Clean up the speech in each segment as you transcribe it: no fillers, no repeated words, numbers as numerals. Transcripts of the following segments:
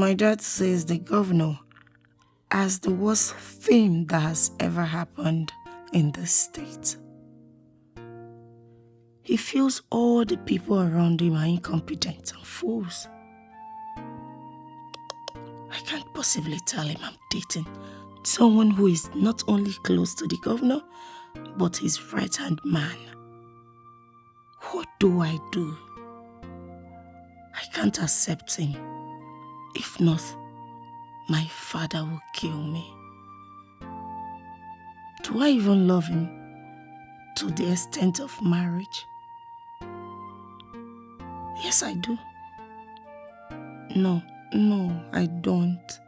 My dad says the governor has the worst thing that has ever happened in this state. He feels all the people around him are incompetent and fools. I can't possibly tell him I'm dating someone who is not only close to the governor, but his right-hand man. What do I do? I can't accept him. If not, my father will kill me. Do I even love him to the extent of marriage? Yes, I do. No, I don't.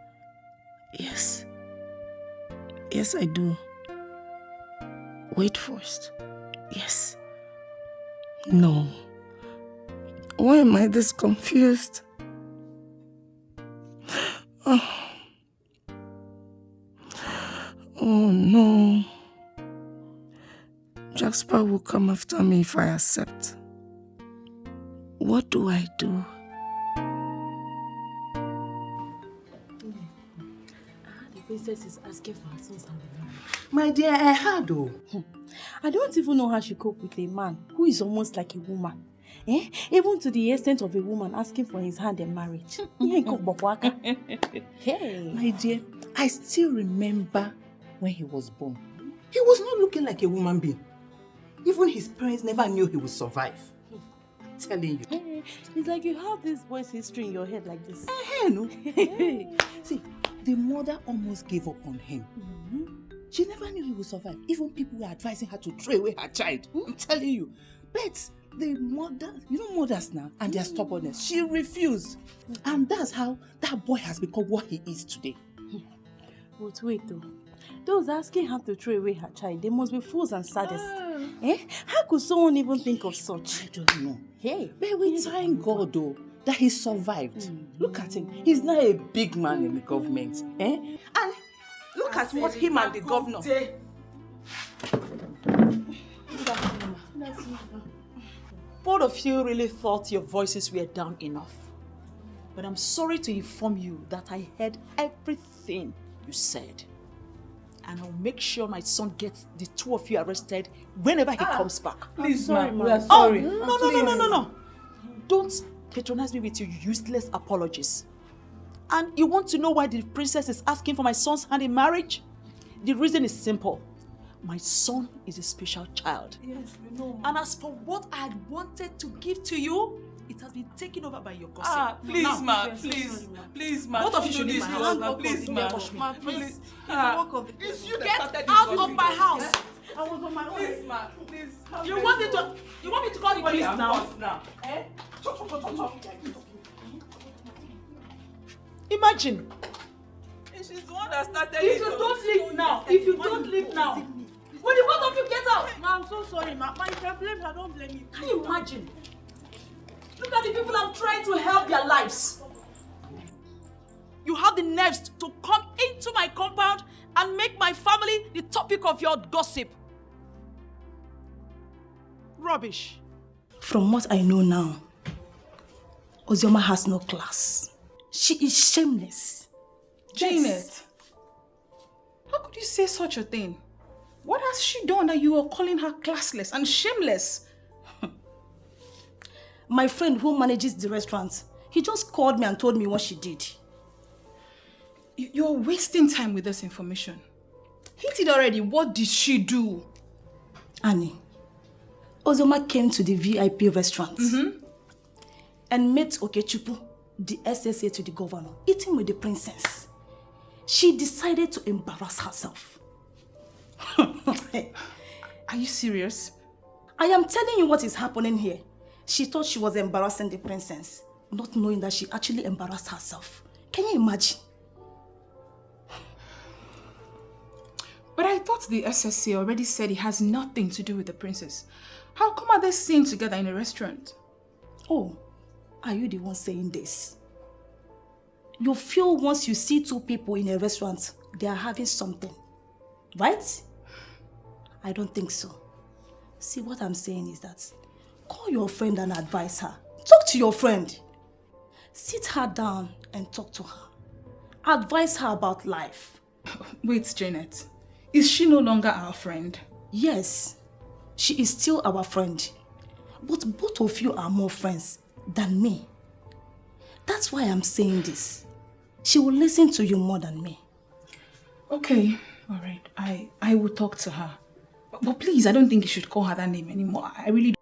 Yes, I do. Wait first. Yes. No. Why am I this confused? Oh no. Jasper will come after me if I accept. What do I do? The princess is asking for her son's hand. My dear, I heard though. I don't even know how she cope with a man who is almost like a woman. Even to the extent of a woman asking for his hand in marriage. Hey. My dear, I still remember when he was born. He was not looking like a woman being. Even his parents never knew he would survive. I'm telling you. It's like you have this boy's history in your head like this. No. See, the mother almost gave up on him. She never knew he would survive. Even people were advising her to throw away her child. I'm telling you. But the mother, you know mothers now, and their stubbornness, she refused. And that's how that boy has become what he is today. But wait though. Those asking her to throw away her child, they must be fools and sadists. How could someone even think of such? I don't know. But we thank God though that he survived. Look at him. He's now a big man in the government. And look at what him and the governor. Both of you really thought your voices were down enough. But I'm sorry to inform you that I heard everything you said. And I'll make sure my son gets the two of you arrested whenever he comes back. Please, sorry, we are sorry. No. Don't patronize me with your useless apologies. And you want to know why the princess is asking for my son's hand in marriage? The reason is simple. My son is a special child. Yes, we know. And as for what I had wanted to give to you, it has been taken over by your gossip. Please, ma. Both of you should leave my house now. Please, ma. Please. You Get out of my house. I was on my own. Please, ma. Please. You want me to call the police now? Imagine. She's the one that started If you don't leave now, will the both of you get out? Ma, I'm so sorry, ma. If I blame her, don't blame me. Can you imagine? Look at the people I'm trying to help their lives. You have the nerves to come into my compound and make my family the topic of your gossip. Rubbish. From what I know now, Ozioma has no class. She is shameless. Janet, how could you say such a thing? What has she done that you are calling her classless and shameless? My friend who manages the restaurant, he just called me and told me what she did. You're wasting time with this information. Hit it already. What did she do? Annie, Ozioma came to the VIP restaurant and met Okechupu, the SSA to the governor, eating with the princess. She decided to embarrass herself. Are you serious? I am telling you what is happening here. She thought she was embarrassing the princess, not knowing that she actually embarrassed herself. Can you imagine? But I thought the SSC already said it has nothing to do with the princess. How come are they seen together in a restaurant? Oh, are you the one saying this? You feel once you see two people in a restaurant, they are having something, right? I don't think so. See, what I'm saying is that call your friend and advise her. Talk to your friend. Sit her down and talk to her. Advise her about life. Wait, Janet. Is she no longer our friend? Yes, she is still our friend. But both of you are more friends than me. That's why I'm saying this. She will listen to you more than me. Okay, alright. I will talk to her. But please, I don't think you should call her that name anymore. I really don't.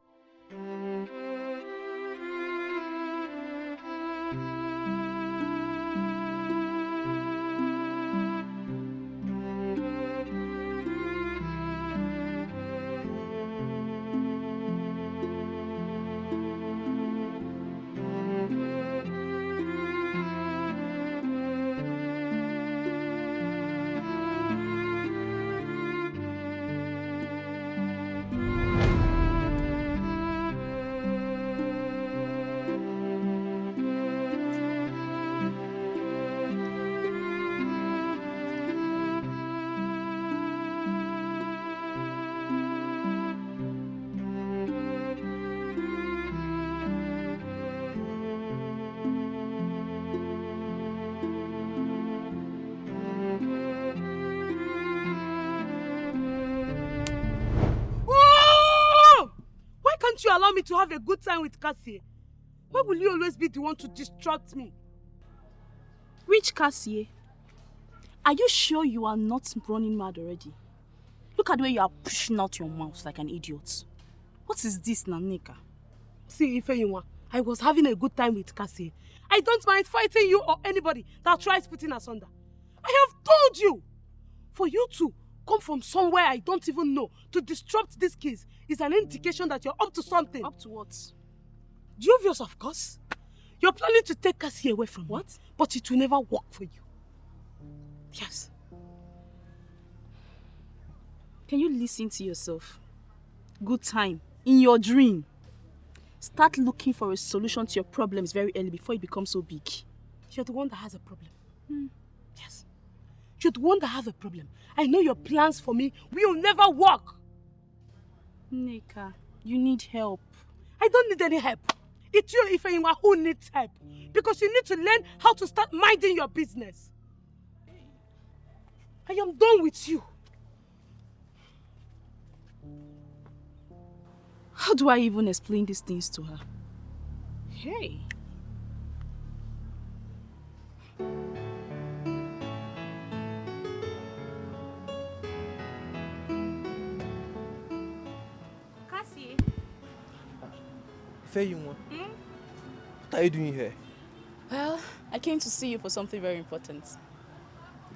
You allow me to have a good time with Cassie? Why will you always be the one to distract me? Which Cassie? Are you sure you are not running mad already? Look at the way you are pushing out your mouth like an idiot. What is this, Nanika? See, Ifeyinwa, I was having a good time with Cassie. I don't mind fighting you or anybody that tries putting us under. I have told you! For you to come from somewhere I don't even know to disrupt this case is an indication that you're up to something. Up to what? Dubious, of course. You're planning to take Cassie away from what? me, but it will never work for you. Yes. Can you listen to yourself? Good time. In your dream. Start looking for a solution to your problems very early before it becomes so big. You're the one that has a problem. Yes. You're the one that has a problem. I know your plans for me will never work. Nneka, you need help. I don't need any help. It's you, Ifeyinwa, who needs help. Because you need to learn how to start minding your business. I am done with you. How do I even explain these things to her? Hey. Cassie. Feyinwa, what are you doing here? Well, I came to see you for something very important.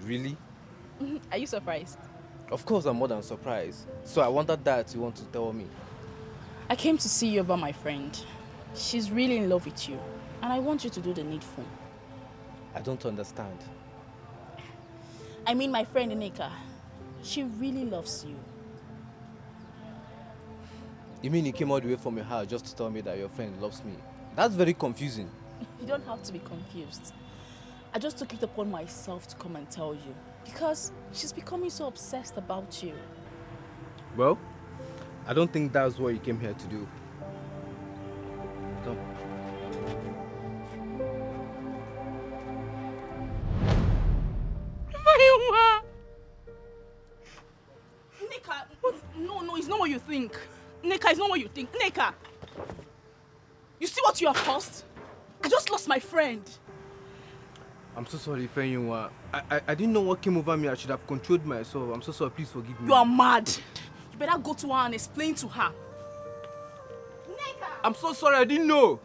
Really? Are you surprised? Of course I'm more than surprised. So I wondered that you want to tell me. I came to see you about my friend. She's really in love with you. And I want you to do the needful. I don't understand. I mean my friend Nneka. She really loves you. You mean you came all the way from your house just to tell me that your friend loves me? That's very confusing. You don't have to be confused. I just took it upon myself to come and tell you. Because she's becoming so obsessed about you. Well, I don't think that's what you came here to do. Come. Nneka, no, it's not what you think. Nneka, it's not what you think. Nneka! You see what you have caused? I just lost my friend. I'm so sorry, Feyinwa. I didn't know what came over me. I should have controlled myself. I'm so sorry. Please forgive me. You are mad. You better go to her and explain to her. Nneka! I'm so sorry. I didn't know.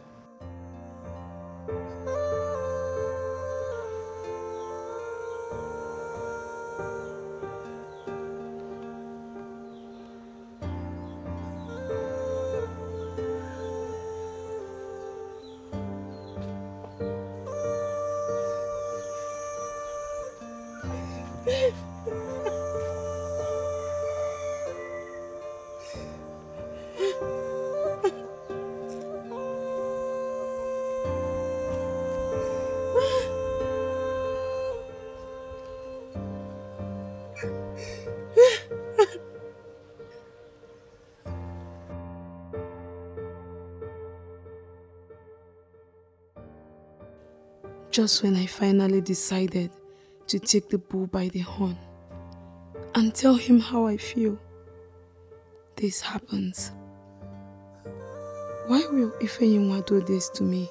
Just when I finally decided to take the bull by the horn and tell him how I feel. This happens. Why will Ifeyinwa do this to me?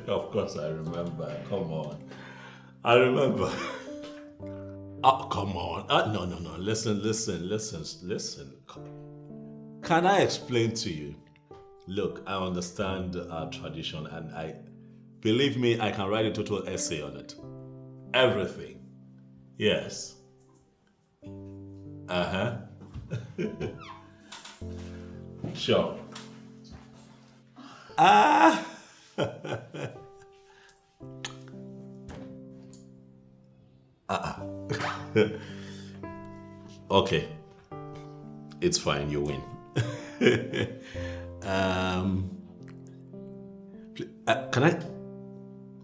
Of course I remember. Come on. I remember. Oh, come on. No. Listen. Can I explain to you? Look, I understand our tradition and believe me, I can write a total essay on it. Everything. Yes. Uh-huh. Sure. Okay. It's fine, you win.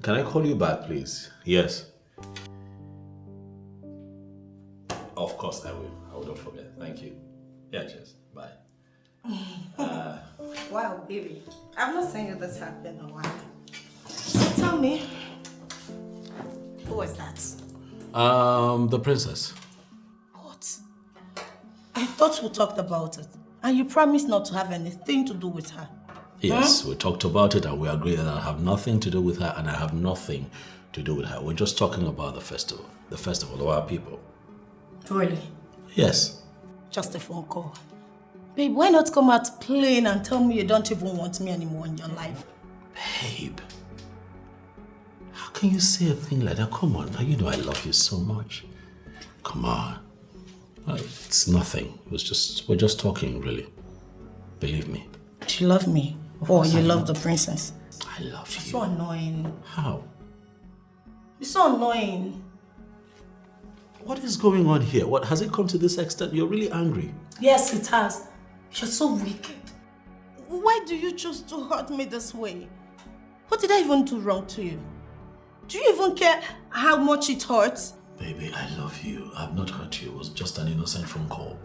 Can I call you back, please? Yes. Of course I will. I will not forget. Thank you. Yeah, cheers. Bye. Wow, baby. I've not seen you this happy in a while. So tell me, who was that? The princess. What? I thought we talked about it. And you promised not to have anything to do with her. Yes, we talked about it and we agreed that I have nothing to do with her and I have nothing to do with her. We're just talking about the festival of our people. Really? Yes. Just a phone call. Babe, why not come out plain and tell me you don't even want me anymore in your life? Babe, how can you say a thing like that? Come on, now you know I love you so much. Come on. It's nothing. We're just talking, really. Believe me. Do you love me? Or you love the princess? I love you. You're so annoying. How? You're so annoying. What is going on here? What has it come to this extent? You're really angry. Yes, it has. You're so wicked. Why do you choose to hurt me this way? What did I even do wrong to you? Do you even care how much it hurts? Baby, I love you. I've not hurt you. It was just an innocent phone call.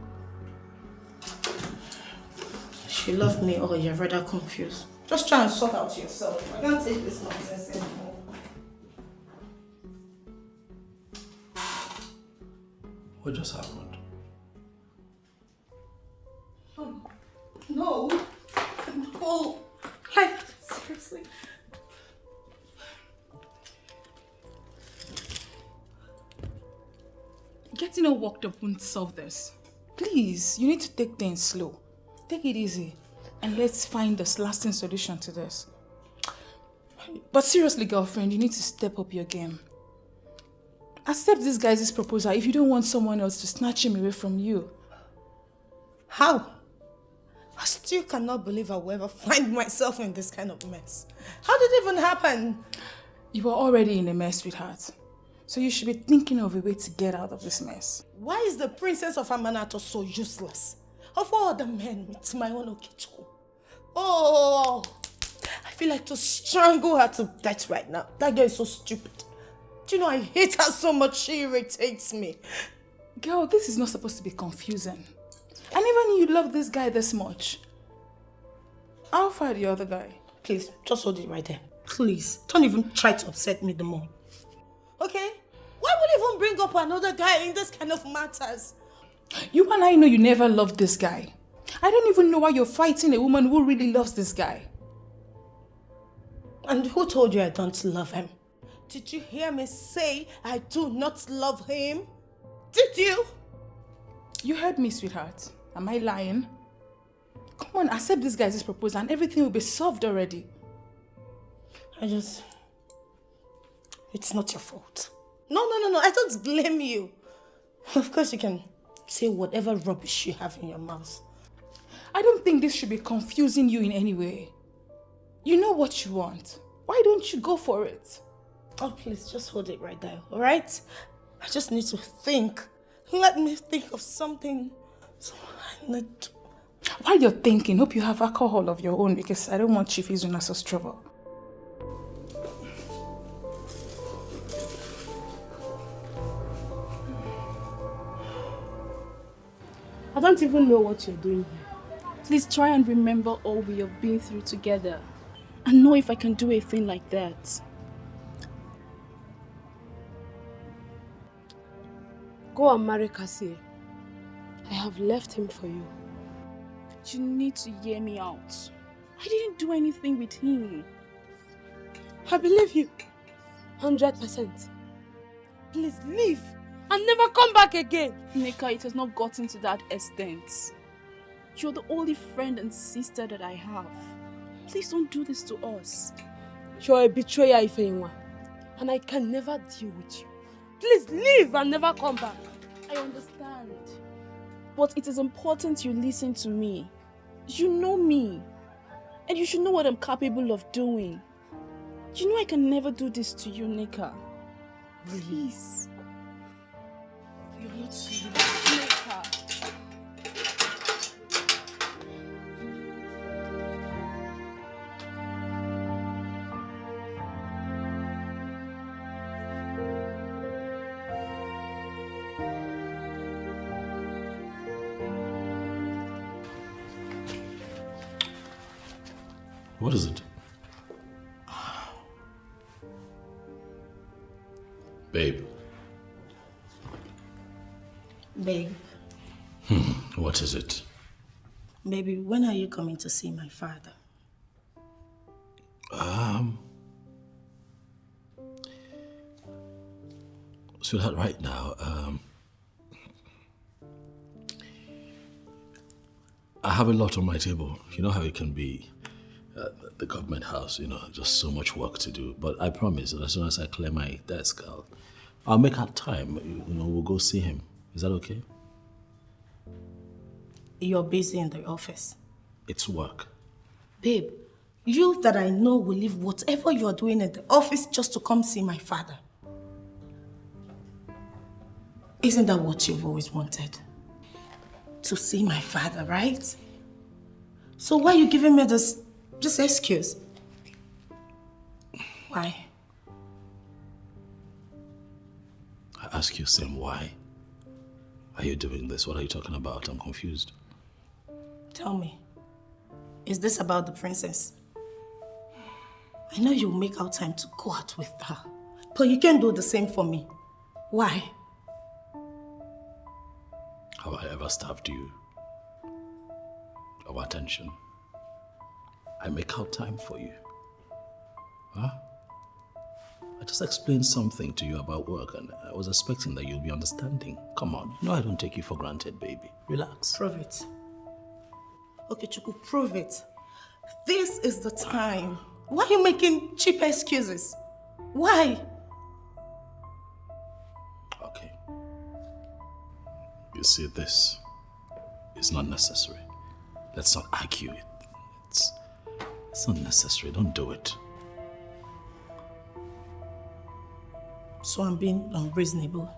You love me or you're rather confused. Just try and sort out yourself. I can't take this nonsense anymore. What just happened? No. No. Like, seriously. Getting all worked up won't solve this. Please, you need to take things slow. Take it easy and let's find this lasting solution to this. But seriously, girlfriend, you need to step up your game. Accept this guy's proposal if you don't want someone else to snatch him away from you. How? I still cannot believe I will ever find myself in this kind of mess. How did it even happen? You were already in a mess, sweetheart. So you should be thinking of a way to get out of this mess. Why is the princess of Amanato so useless? Of all the men, it's my own Okechukwu. Oh, I feel like to strangle her to death right now. That girl is so stupid. Do you know, I hate her so much, she irritates me. Girl, this is not supposed to be confusing. I never knew you loved this guy this much. I'll find the other guy. Please, just hold it right there. Please, don't even try to upset me the more. Okay? Why would you even bring up another guy in this kind of matters? You and I know you never loved this guy. I don't even know why you're fighting a woman who really loves this guy. And who told you I don't love him? Did you hear me say I do not love him? Did you? You heard me, sweetheart. Am I lying? Come on, accept this guy's proposal and everything will be solved already. It's not your fault. No, I don't blame you. Of course you can say whatever rubbish you have in your mouth. I don't think this should be confusing you in any way. You know what you want. Why don't you go for it? Oh, please, just hold it right there, all right? I just need to think. Let me think of something. While you're thinking, hope you have alcohol of your own because I don't want Chief Izunaso's trouble. don't even know what you're doing here. Please try and remember all we have been through together. And know if I can do a thing like that. Go and marry Cassie. I have left him for you. You need to hear me out. I didn't do anything with him. I believe you. 100%. Please leave and never come back again. Nika, it has not gotten to that extent. You're the only friend and sister that I have. Please don't do this to us. You're a betrayer, Ifeinwa, and I can never deal with you. Please leave and never come back. I understand. But it is important you listen to me. You know me. And you should know what I'm capable of doing. You know I can never do this to you, Nika. Please. You're not serious. Nika. What is it? Babe. Babe. What is it? Baby, when are you coming to see my father? Sweetheart, right now, I have a lot on my table. You know how it can be at the government house, just so much work to do. But I promise that as soon as I clear my desk, I'll make out time. We'll go see him. Is that okay? You're busy in the office. It's work. Babe, you that I know will leave whatever you are doing in the office just to come see my father. Isn't that what you've always wanted? To see my father, right? So why are you giving me this excuse? Why? I ask you, Sam, why are you doing this? What are you talking about? I'm confused. Tell me, is this about the princess? I know you'll make out time to go out with her, but you can't do the same for me. Why? Have I ever starved you of attention? I make out time for you. Huh? I just explained something to you about work and I was expecting that you'll be understanding. Come on, I don't take you for granted, baby. Relax. Prove it. Okay, Chuku, prove it. This is the time. Why are you making cheap excuses? Why? Okay. You see, this is not necessary. Let's not argue it. It's not necessary. Don't do it. So I'm being unreasonable.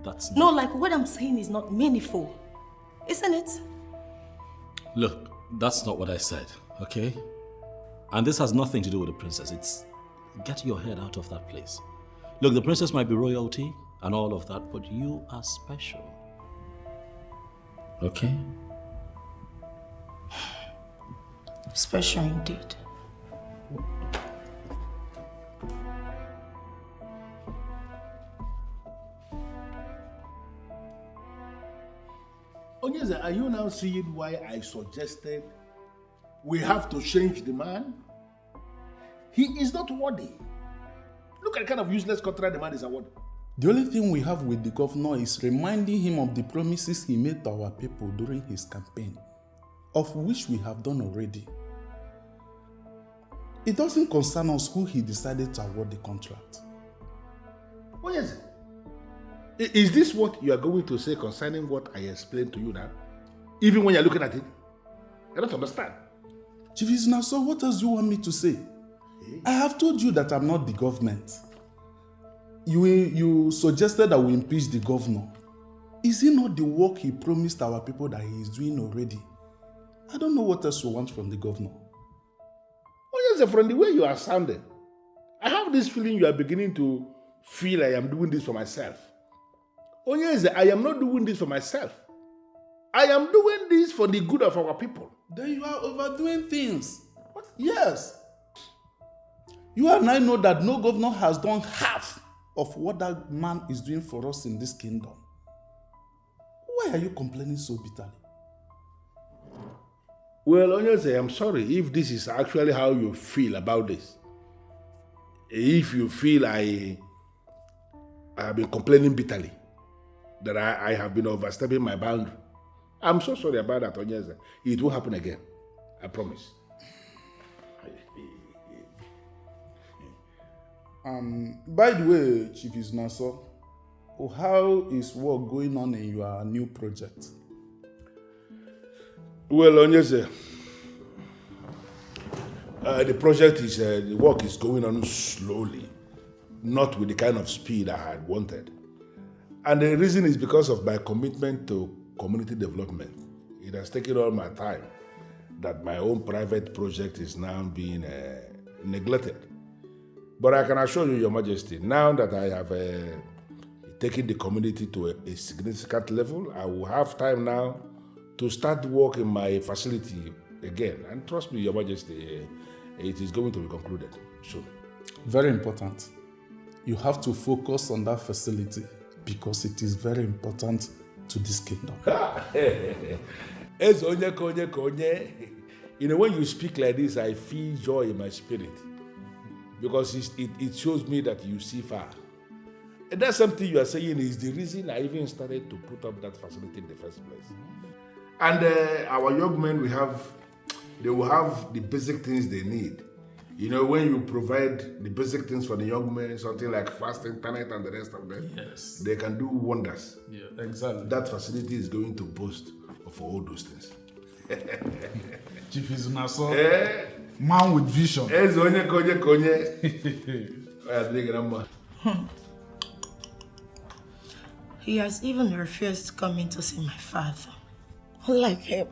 That's No, like what I'm saying is not meaningful. Isn't it? Look, that's not what I said, okay? And this has nothing to do with the princess. It's get your head out of that place. Look, the princess might be royalty and all of that, but you are special. Okay? Special indeed. Onyeze, are you now seeing why I suggested we have to change the man? He is not worthy. Look at the kind of useless contract the man is awarded. The only thing we have with the governor is reminding him of the promises he made to our people during his campaign, of which we have done already. It doesn't concern us who he decided to award the contract. Onyeze, is this what you are going to say concerning what I explained to you now? Even when you're looking at it? I don't understand. Chief Izuna, so what else do you want me to say? I have told you that I'm not the government. You suggested that we impeach the governor. Is it not the work he promised our people that he is doing already? I don't know what else you want from the governor. Oh yes, from the way you are sounding, I have this feeling you are beginning to feel I am doing this for myself. Oh yes, I am not doing this for myself. I am doing this for the good of our people. Then you are overdoing things. What? Yes. You and I know that no governor has done half of what that man is doing for us in this kingdom. Why are you complaining so bitterly? Well, Onyeze, I'm sorry if this is actually how you feel about this. If you feel I have been complaining bitterly, that I have been overstepping my boundary, I'm so sorry about that, Onyeze. It will happen again. I promise. By the way, Chief Izunaso, how is work going on in your new project? Well, Onyeze, the project is, the work is going on slowly, not with the kind of speed I had wanted. And the reason is because of my commitment to community development. It has taken all my time that my own private project is now being neglected. But I can assure you, Your Majesty, now that I have taken the community to a significant level, I will have time now to start work in my facility again. And trust me, Your Majesty, it is going to be concluded soon. Very important. You have to focus on that facility because it is very important to this kingdom. You know, when you speak like this, I feel joy in my spirit because it shows me that you see far. And that's something you are saying is the reason I even started to put up that facility in the first place. And our young men, they will have the basic things they need. You know, when you provide the basic things for the young men, something like fast internet and the rest of them, yes, they can do wonders. Yeah, exactly. That facility is going to boast of all those things. Chief Izunaso, man with vision. He has even refused to come in to see my father. Unlike him.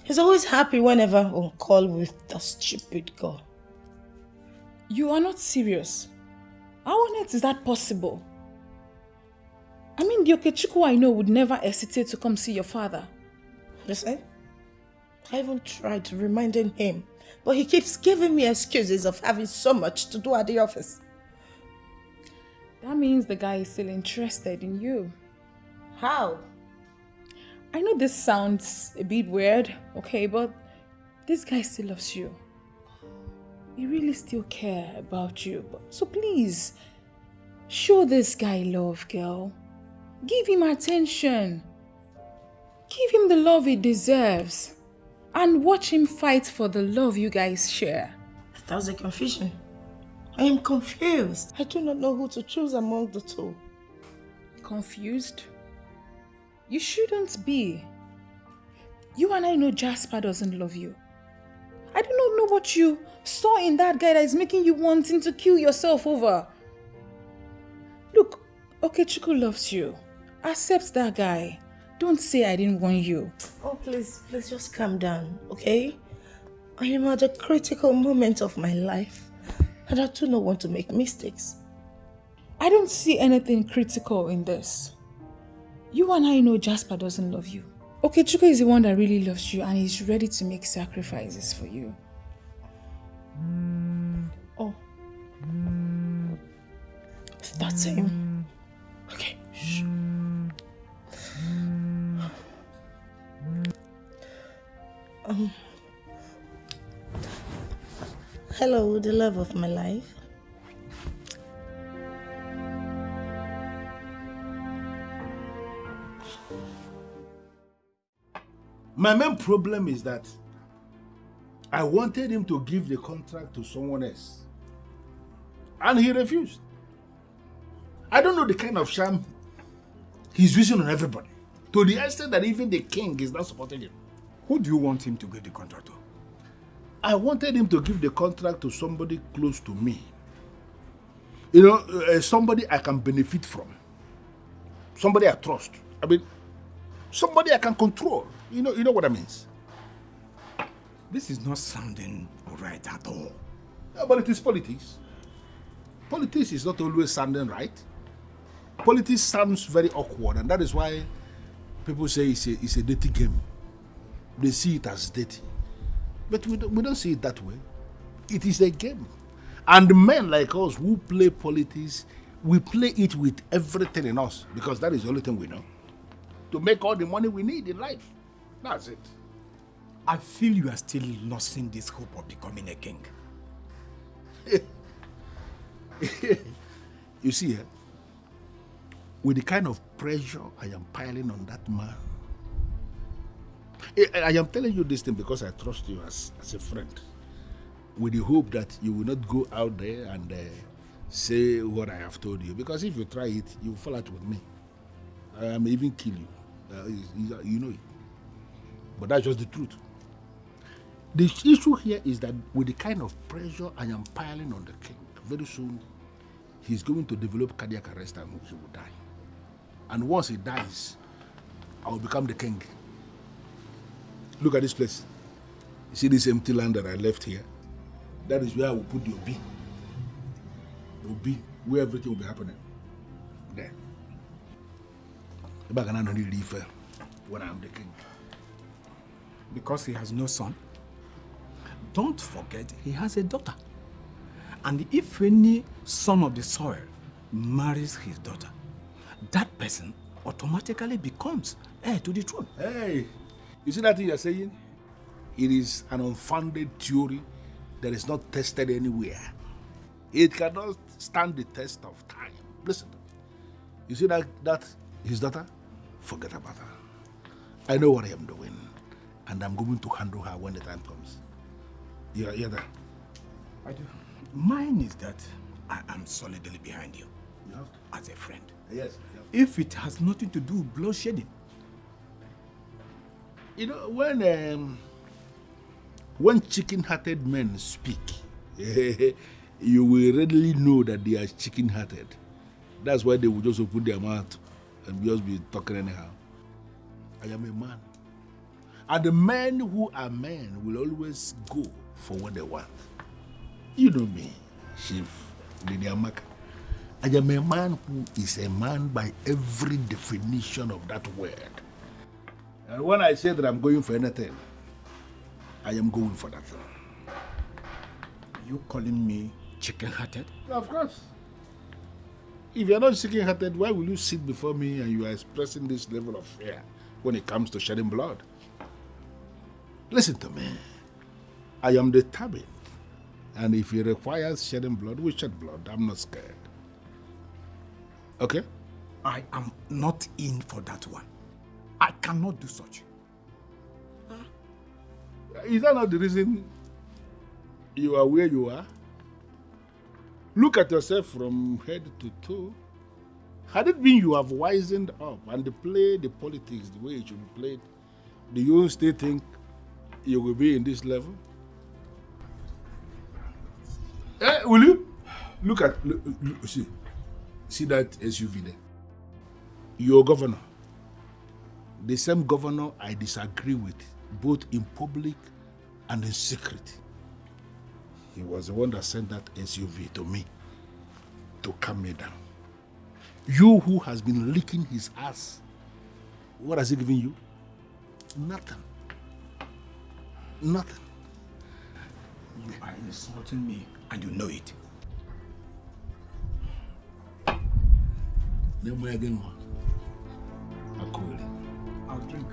He's always happy whenever I'm on call with the stupid girl. You are not serious. How on earth is that possible? I mean, the Okechukwu I know would never hesitate to come see your father. Listen, I even tried reminding him, but he keeps giving me excuses of having so much to do at the office. That means the guy is still interested in you. How? I know this sounds a bit weird, okay, but this guy still loves you. He really still cares about you. So please, show this guy love, girl. Give him attention. Give him the love he deserves. And watch him fight for the love you guys share. That was a confusion. I am confused. I do not know who to choose among the two. Confused? You shouldn't be. You and I know Jasper doesn't love you. I do not know what you saw in that guy that is making you wanting to kill yourself over. Look, Okechukwu loves you. Accept that guy. Don't say I didn't want you. Oh, please just calm down, okay? I am at a critical moment of my life and I do not want to make mistakes. I don't see anything critical in this. You and I know Jasper doesn't love you. Okechukwu is the one that really loves you and is ready to make sacrifices for you. Oh. That's him. Okay, shh. Hello, the love of my life. My main problem is that I wanted him to give the contract to someone else. And he refused. I don't know the kind of sham he's using on everybody. To the extent that even the king is not supporting him. Who do you want him to give the contract to? I wanted him to give the contract to somebody close to me. You know, somebody I can benefit from. Somebody I trust. I mean, somebody I can control. You know what I mean? This is not sounding right at all. Yeah, but it is politics. Politics is not always sounding right. Politics sounds very awkward, and that is why People say it's a dirty game. They see it as dirty. But we don't see it that way. It is a game. And men like us who play politics, we play it with everything in us because that is the only thing we know. To make all the money we need in life. That's it. I feel you are still losing this hope of becoming a king. You see, with the kind of pressure I am piling on that man, I am telling you this thing because I trust you as a friend, with the hope that you will not go out there and say what I have told you. Because if you try it, you will fall out with me. I may even kill you. You know it. But that's just the truth. The issue here is that with the kind of pressure I am piling on the king, very soon he's going to develop cardiac arrest and he will die. And once he dies, I will become the king. Look at this place. You see this empty land that I left here? That is where I will put the Obi. The Obi, where everything will be happening. There. When I am the king. Because he has no son. Don't forget, he has a daughter. And if any son of the soil marries his daughter, that person automatically becomes heir to the throne. Hey, you see that thing you're saying? It is an unfounded theory that is not tested anywhere. It cannot stand the test of time. Listen, you see that his daughter? Forget about her. I know what I am doing, and I'm going to handle her when the time comes. You hear that? I do. Mine is that I am solidly behind you. You have to. As a friend. Yes. If it has nothing to do with bloodshedding. You know, when chicken-hearted men speak, you will readily know that they are chicken-hearted. That's why they will just open their mouth and just be talking anyhow. I am a man. And the men who are men will always go for what they want. You know me, Chief Lady Amaka. I am a man who is a man by every definition of that word. And when I say that I'm going for anything, I am going for that thing. You calling me chicken-hearted? Of course. If you're not chicken-hearted, why will you sit before me and you are expressing this level of fear when it comes to shedding blood? Listen to me. I am determined. And if it requires shedding blood, we shed blood. I'm not scared. Okay? I am not in for that one. I cannot do such. Is that not the reason you are where you are? Look at yourself from head to toe. Had it been you have wisened up and played the politics the way it should be played, do you still think you will be in this level? Will you? Look, see that SUV there? Your governor. The same governor I disagree with, both in public and in secret. He was the one that sent that SUV to me to calm me down. You who has been licking his ass, what has he given you? Nothing. Nothing. You are insulting me and you know it. Then we're again one. I'll drink.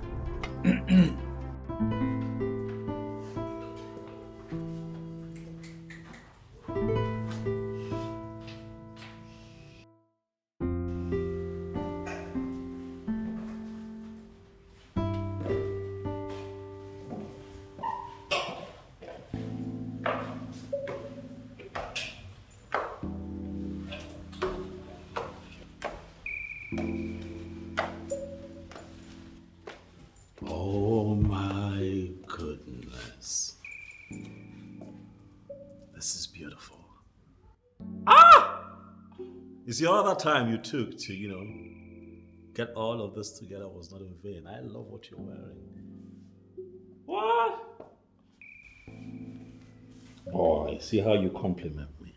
Oh my goodness. This is beautiful. You see, all that time you took to, get all of this together was not in vain. I love what you're wearing. What? Boy, see how you compliment me.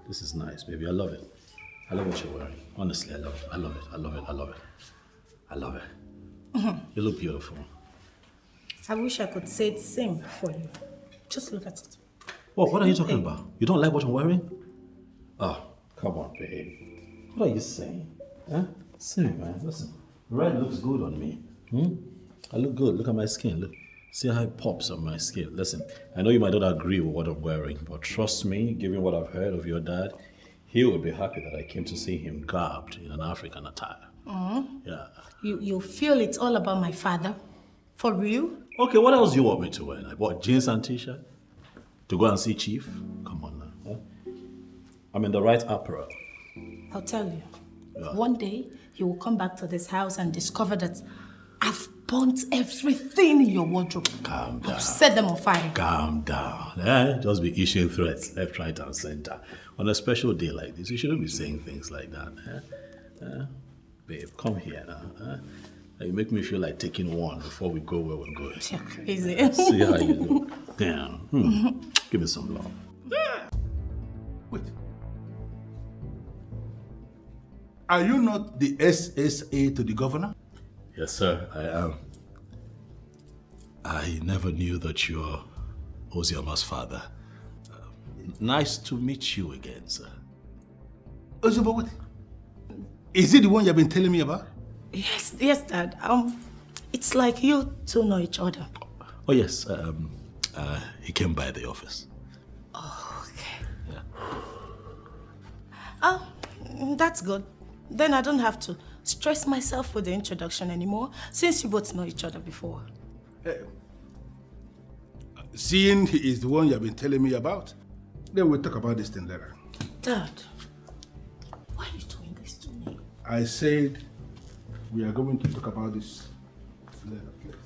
This is nice, baby. I love it. I love what you're wearing. Honestly, I love it. I love it. I love it. I love it. I love it. You look beautiful. I wish I could say the same for you. Just look at it. What are you talking about? You don't like what I'm wearing? Oh, come on, babe. What are you saying? Huh? See, man, listen. Red looks good on me. I look good. Look at my skin. Look. See how it pops on my skin. Listen, I know you might not agree with what I'm wearing, but trust me, given what I've heard of your dad, he would be happy that I came to see him garbed in an African attire. Yeah. You feel it's all about my father? For real? Okay, what else do you want me to wear? Like what, jeans and t-shirt? To go and see Chief? Come on now. Huh? I'm in the right apparel. I'll tell you. Yeah. One day, you will come back to this house and discover that I've burnt everything in your wardrobe. Calm down. I've set them on fire. Calm down. Just be issuing threats left, right, and center. On a special day like this, you shouldn't be saying things like that. Babe, come here now. You make me feel like taking one before we go where we're going. You're crazy. See how you look. Damn. Give me some love. Wait. Are you not the SSA to the governor? Yes, sir, I am. I never knew that you're Oziama's father. Nice to meet you again, sir. Oziama, what? Is it the one you've been telling me about? Yes, Dad. It's like you two know each other. Oh, yes. He came by the office. Oh, okay. Yeah. Oh, that's good. Then I don't have to stress myself with the introduction anymore, since you both know each other before. Seeing he is the one you've been telling me about, then we'll talk about this thing later. Dad, why are you doing this to me? I said we are going to talk about this later, please.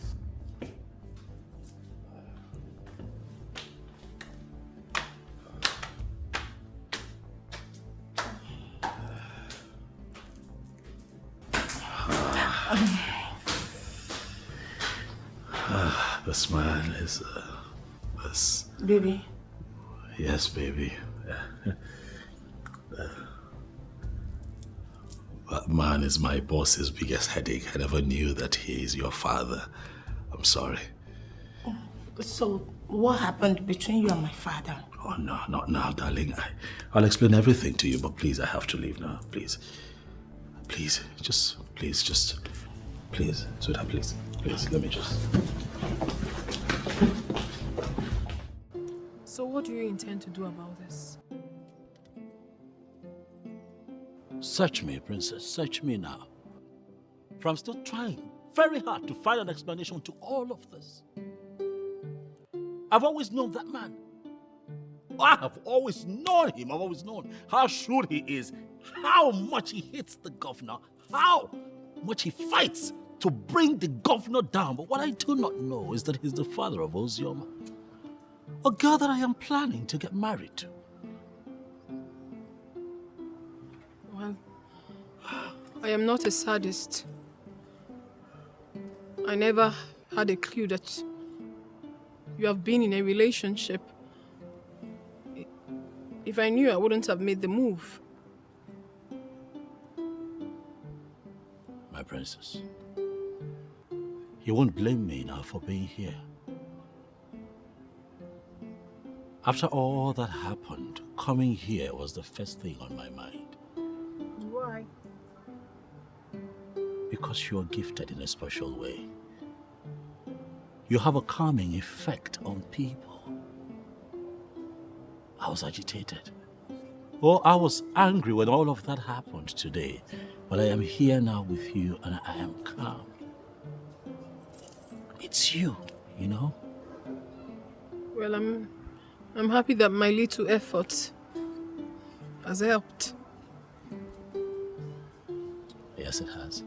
This man is, this... Baby. Yes, baby. That man is my boss's biggest headache. I never knew that he is your father. I'm sorry. So, what happened between you and my father? Oh, no, not now, darling. I'll explain everything to you, but please, I have to leave now. Please. Please, please, sweetheart, please. Please, let me just... So what do you intend to do about this? Search me, princess. Search me now. For I'm still trying very hard to find an explanation to all of this. I've always known that man. I have always known him. I've always known how shrewd he is, how much he hates the governor, how much he fights to bring the governor down. But what I do not know is that he's the father of Ozioma, a girl that I am planning to get married to. Well, I am not a sadist. I never had a clue that you have been in a relationship. If I knew, I wouldn't have made the move. My princess, you won't blame me now for being here. After all that happened, coming here was the first thing on my mind. Why? Because you are gifted in a special way. You have a calming effect on people. I was agitated. Oh, I was angry when all of that happened today. But I am here now with you and I am calm. It's you, you know? Well, I'm happy that my little effort has helped. Yes, it has.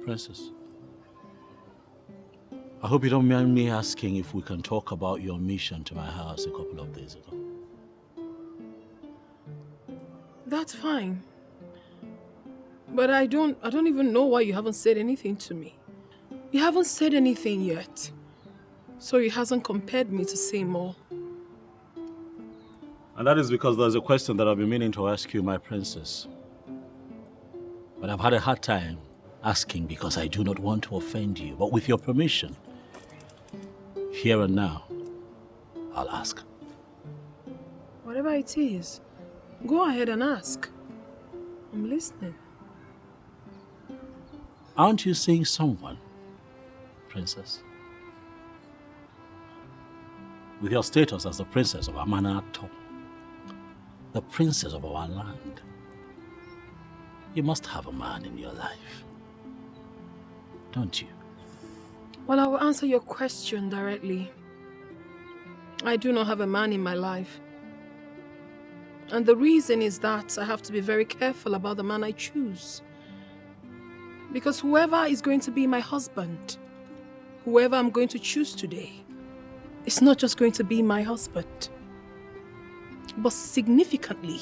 Princess, I hope you don't mind me asking if we can talk about your mission to my house a couple of days ago. That's fine. But I don't even know why you haven't said anything to me. You haven't said anything yet. So it hasn't compelled me to say more. And that is because there's a question that I've been meaning to ask you, my princess. But I've had a hard time asking because I do not want to offend you. But with your permission, here and now, I'll ask. Whatever it is, go ahead and ask. I'm listening. Aren't you seeing someone, princess? With your status as the princess of Amanato, the princess of our land, you must have a man in your life, don't you? Well, I will answer your question directly. I do not have a man in my life. And the reason is that I have to be very careful about the man I choose. Because whoever is going to be my husband, whoever I'm going to choose today, is not just going to be my husband, but significantly,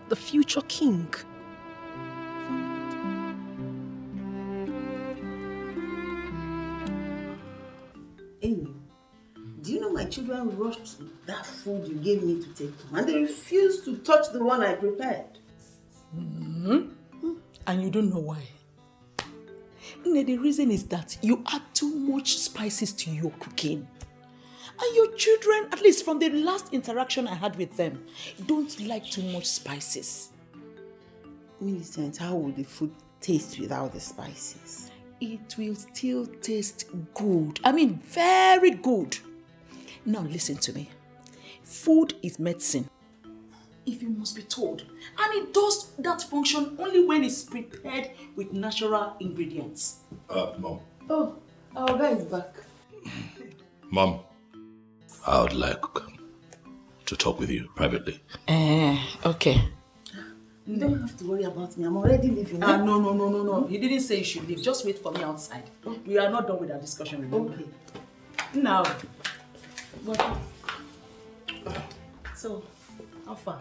the future king. Amy, do you know my children rushed that food you gave me to take home and they refused to touch the one I prepared? And you don't know why. The reason is that you add too much spices to your cooking. And your children, at least from the last interaction I had with them, don't like too much spices. Millicent, how will the food taste without the spices? It will still taste good. I mean, very good. Now listen to me. Food is medicine, if you must be told. And it does that function only when it's prepared with natural ingredients. Mom. Oh, our guy is back. Mom, I would like to talk with you privately. Okay. You don't have to worry about me. I'm already leaving. No. He didn't say you should leave. Just wait for me outside. Okay. We are not done with our discussion, remember? Okay. Now. What? So, how far?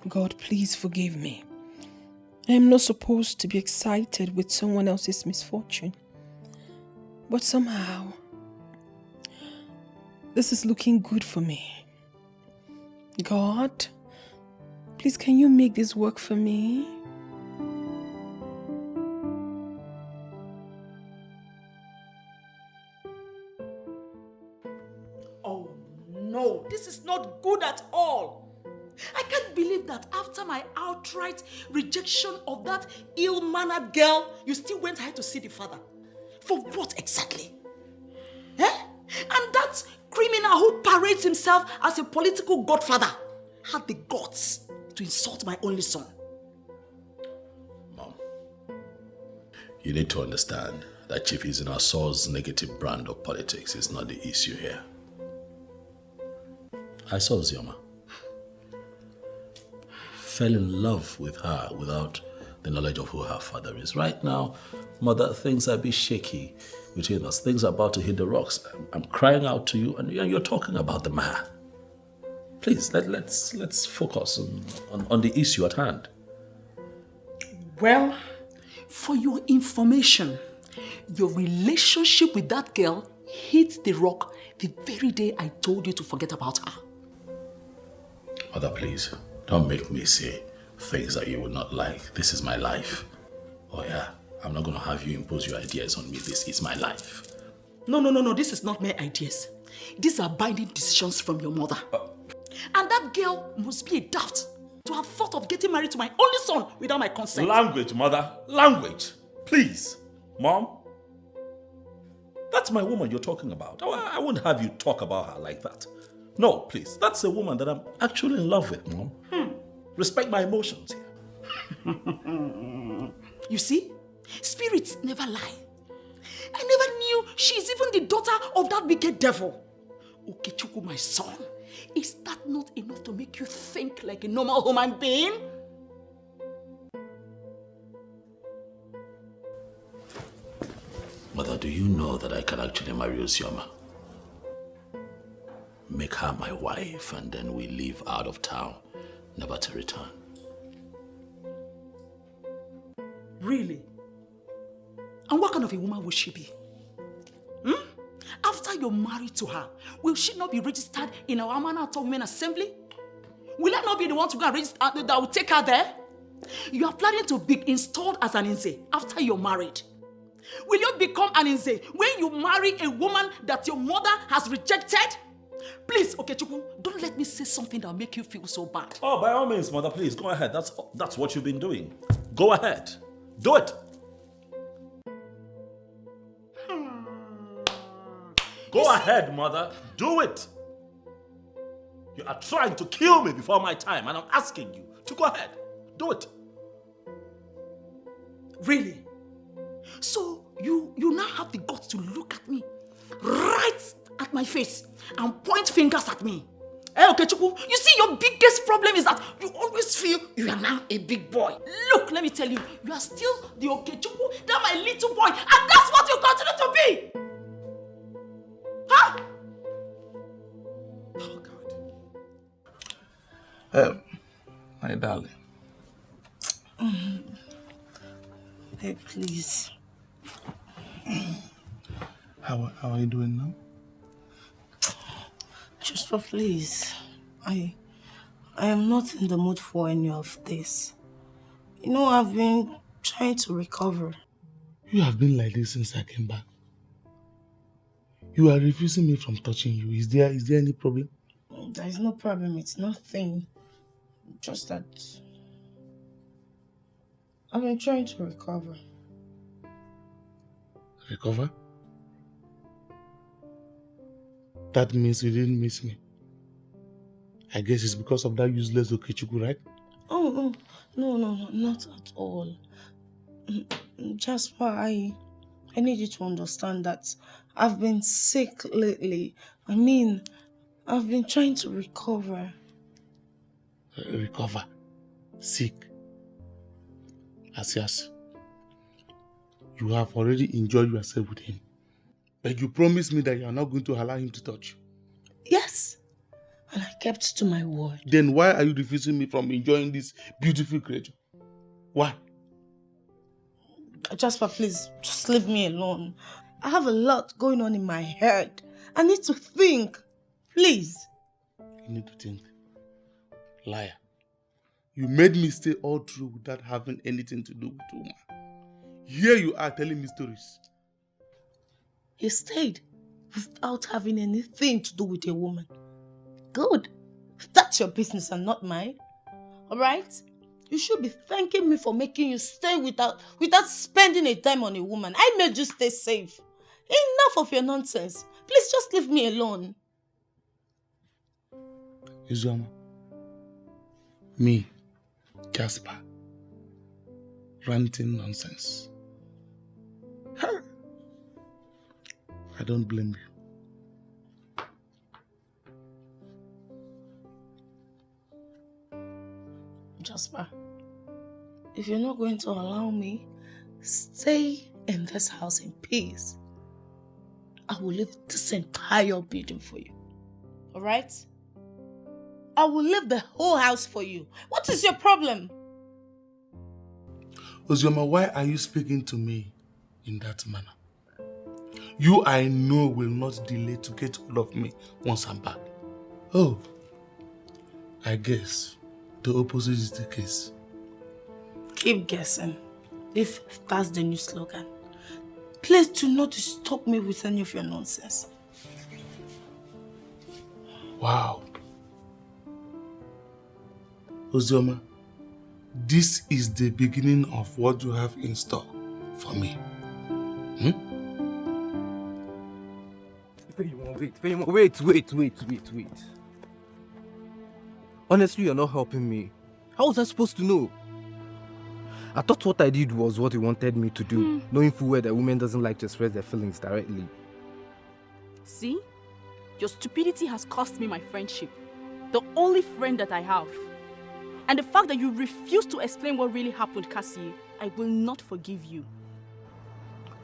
God, please forgive me. I am not supposed to be excited with someone else's misfortune. But somehow, this is looking good for me. God, please can you make this work for me? Oh no, this is not good at all. I can't believe that after my outright rejection of that ill-mannered girl, you still went ahead to see the father. For what exactly? And that criminal who parades himself as a political godfather had the guts to insult my only son. Mom, you need to understand that Chief Izinaso's negative brand of politics is not the issue here. I saw Zioma. Fell in love with her without the knowledge of who her father is. Right now, Mother, things are a bit shaky between us. Things are about to hit the rocks. I'm crying out to you and you're talking about the man. Please, let's focus on the issue at hand. Well, for your information, your relationship with that girl hit the rock the very day I told you to forget about her. Mother, please, don't make me say things that you would not like. This is my life. Oh yeah, I'm not going to have you impose your ideas on me. This is my life. No, this is not my ideas. These are binding decisions from your mother. And that girl must be a daft to have thought of getting married to my only son without my consent. Language, Mother. Language. Please. Mom. That's my woman you're talking about. I wouldn't have you talk about her like that. No, please. That's a woman that I'm actually in love with, Mom. Respect my emotions here. You see? Spirits never lie. I never knew she's even the daughter of that wicked devil. Okechukwu, my son, Is that not enough to make you think like a normal human being? Mother, do you know that I can actually marry Uzioma? Make her my wife and then we leave out of town, never to return. Really? And what kind of a woman will she be? After you're married to her, will she not be registered in our Amanata Women Assembly? Will I not be the one to go and register that will take her there? You are planning to be installed as an Nze after you're married. Will you become an Nze when you marry a woman that your mother has rejected? Please, Okechukwu, don't let me say something that will make you feel so bad. Oh, by all means, mother, please, go ahead. That's what you've been doing. Go ahead. Do it. Go ahead, mother. Do it. You are trying to kill me before my time, and I'm asking you to go ahead. Do it. Really? So you now have the guts to look at me, right at my face, and point fingers at me. Hey, Okechukwu, you see, your biggest problem is that you always feel you are now a big boy. Look, let me tell you, you are still the Okechukwu, that my little boy, and that's what you continue to be. Huh? Oh, God. My darling. Hey, please. How are you doing now? Just please. I am not in the mood for any of this. You know, I've been trying to recover. You have been like this since I came back. You are refusing me from touching you. Is there any problem? There is no problem. It's nothing. Just that I've been trying to recover. Recover? That means you didn't miss me. I guess it's because of that useless Okechukwu, right? Oh, no, not at all. Jasper, I need you to understand that I've been sick lately. I mean, I've been trying to recover. Recover? Sick? Asias, you have already enjoyed yourself with him. But you promised me that you are not going to allow him to touch you. Yes, and I kept to my word. Then why are you refusing me from enjoying this beautiful creature? Why? Jasper, please, just leave me alone. I have a lot going on in my head. I need to think. Please. You need to think. Liar. You made me stay all through without having anything to do with woman. Here you are telling me stories. You stayed without having anything to do with a woman. Good. That's your business and not mine. Alright? You should be thanking me for making you stay without spending a dime on a woman. I made you stay safe. Enough of your nonsense. Please just leave me alone. Uzioma. Me, Jasper. Ranting nonsense. I don't blame you. Jasper, if you're not going to allow me stay in this house in peace, I will leave this entire building for you. Alright? I will leave the whole house for you. What is your problem? Uzioma, why are you speaking to me in that manner? You, I know, will not delay to get hold of me once I'm back. Oh, I guess the opposite is the case. Keep guessing, if that's the new slogan. Please do not disturb me with any of your nonsense. Wow. Uzioma, this is the beginning of what you have in store for me. Wait. Honestly, you're not helping me. How was I supposed to know? I thought what I did was what you wanted me to do, knowing full well that a woman doesn't like to express their feelings directly. See? Your stupidity has cost me my friendship. The only friend that I have. And the fact that you refuse to explain what really happened, Cassie, I will not forgive you.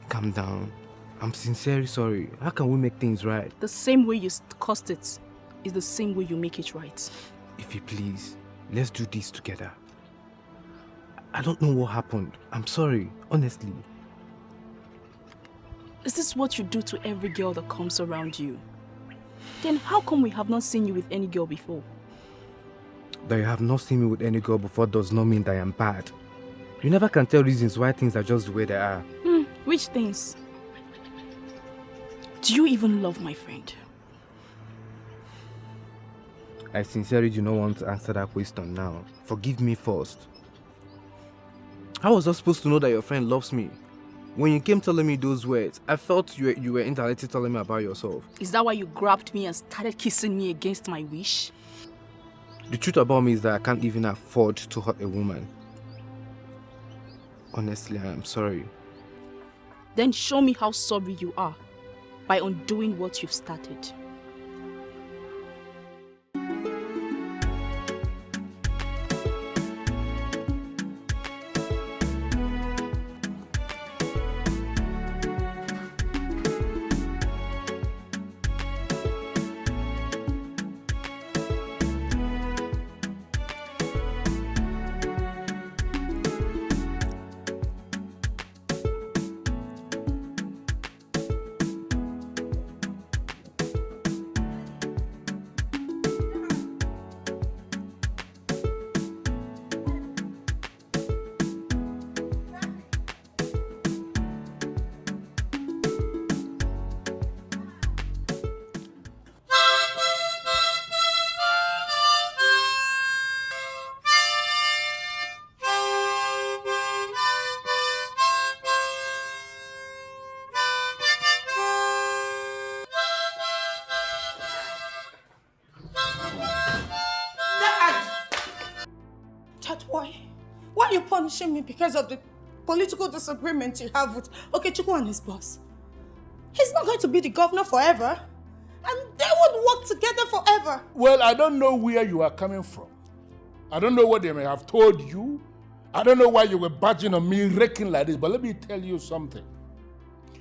Calm down. I'm sincerely sorry. How can we make things right? The same way you caused it is the same way you make it right. If you please, let's do this together. I don't know what happened. I'm sorry, honestly. Is this what you do to every girl that comes around you? Then how come we have not seen you with any girl before? That you have not seen me with any girl before does not mean that I am bad. You never can tell reasons why things are just the way they are. Which things? Do you even love my friend? I sincerely do not want to answer that question now. Forgive me first. How was I supposed to know that your friend loves me? When you came telling me those words, I felt you were indirectly telling me about yourself. Is that why you grabbed me and started kissing me against my wish? The truth about me is that I can't even afford to hurt a woman. Honestly, I am sorry. Then show me how sorry you are by undoing what you've started. Why are you punishing me because of the political disagreement you have with Okechukwu and his boss? He's not going to be the governor forever, and they won't work together forever. Well, I don't know where you are coming from. I don't know what they may have told you. I don't know why you were badging on me, raking like this, but let me tell you something.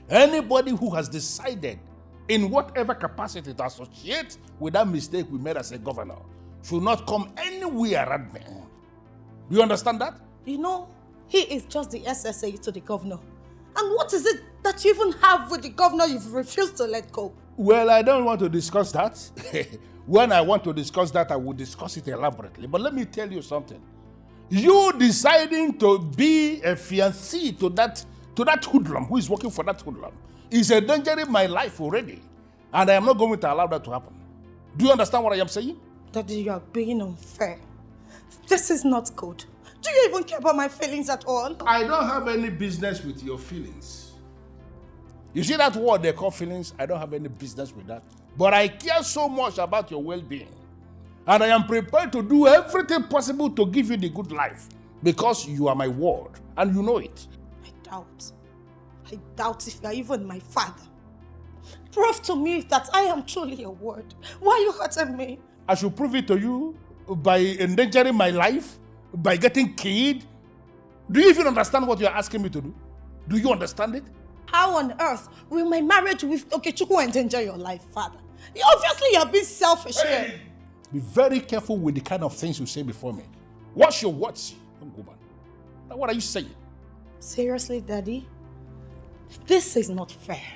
Anybody who has decided in whatever capacity to associate with that mistake we made as a governor should not come anywhere around me. Do you understand that? You know, he is just the SSA to the governor. And what is it that you even have with the governor you've refused to let go? Well, I don't want to discuss that. When I want to discuss that, I will discuss it elaborately. But let me tell you something. You deciding to be a fiancé to that hoodlum who is working for that hoodlum is a danger in my life already. And I am not going to allow that to happen. Do you understand what I am saying? Daddy, you are being unfair. This is not good. Do you even care about my feelings at all? I don't have any business with your feelings. You see that word they call feelings? I don't have any business with that. But I care so much about your well-being. And I am prepared to do everything possible to give you the good life. Because you are my word. And you know it. I doubt if you are even my father. Prove to me that I am truly your word. Why are you hurting me? I should prove it to you by endangering my life, by getting killed. Do you even understand what you are asking me to do? Do you understand it? How on earth will my marriage with Okechukwu endanger your life, Father? Obviously, you are being selfish here. Be very careful with the kind of things you say before me. Watch your words. Don't go back. Now, what are you saying? Seriously, Daddy? This is not fair.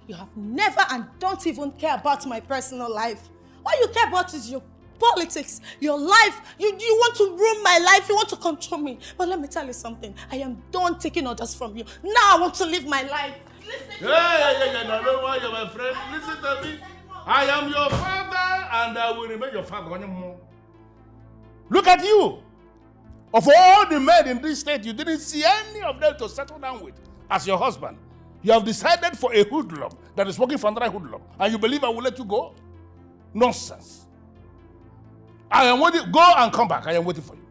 You have never and don't even care about my personal life. All you care about is your politics, your life. You want to ruin my life. You want to control me. But let me tell you something. I am done taking orders from you. Now I want to live my life. Listen no, don't worry, my friend. Listen to me. I am your father and I will remain your father. Look at you. Of all the men in this state, you didn't see any of them to settle down with as your husband. You have decided for a hoodlum that is working for another hoodlum. And you believe I will let you go? Nonsense. I am waiting. Go and come back. I am waiting for you.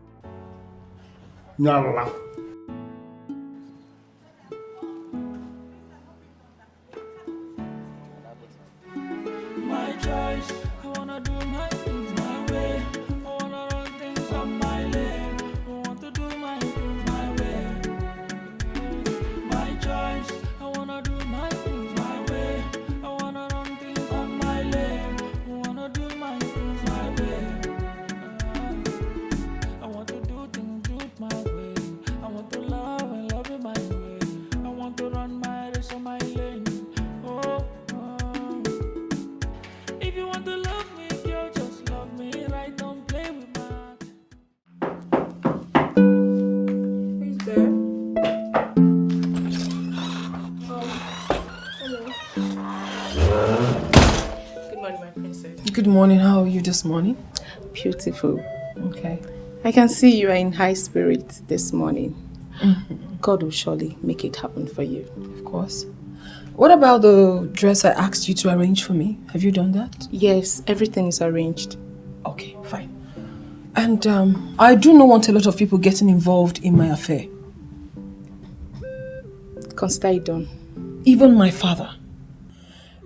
Nyala. My choice. I wanna do my things my way. morning. How are you this morning? Beautiful. Okay. I can see you are in high spirits this morning. Mm-hmm. God will surely make it happen for you. Of course. What about the dress I asked you to arrange for me? Have you done that? Yes, everything is arranged. Okay, fine. And I do not want a lot of people getting involved in my affair. Consider it done. Even my father.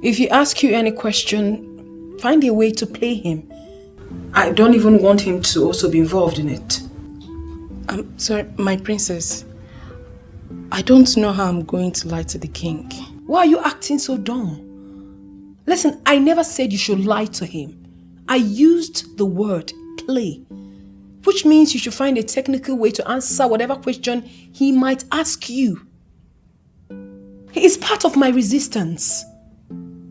If he asks you any question, find a way to play him. I don't even want him to also be involved in it. I'm sorry, my princess. I don't know how I'm going to lie to the king. Why are you acting so dumb? Listen, I never said you should lie to him. I used the word play, which means you should find a technical way to answer whatever question he might ask you. He is part of my resistance.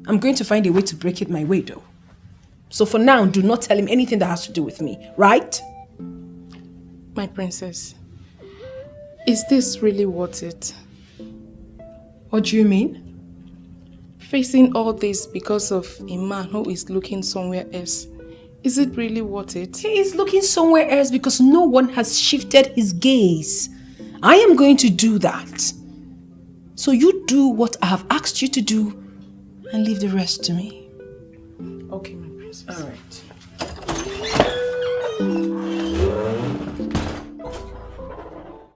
I'm going to find a way to break it my way though. So for now, do not tell him anything that has to do with me, right? My princess, is this really worth it? What do you mean? Facing all this because of a man who is looking somewhere else. Is it really worth it? He is looking somewhere else because no one has shifted his gaze. I am going to do that. So you do what I have asked you to do and leave the rest to me. Okay, my princess. All right.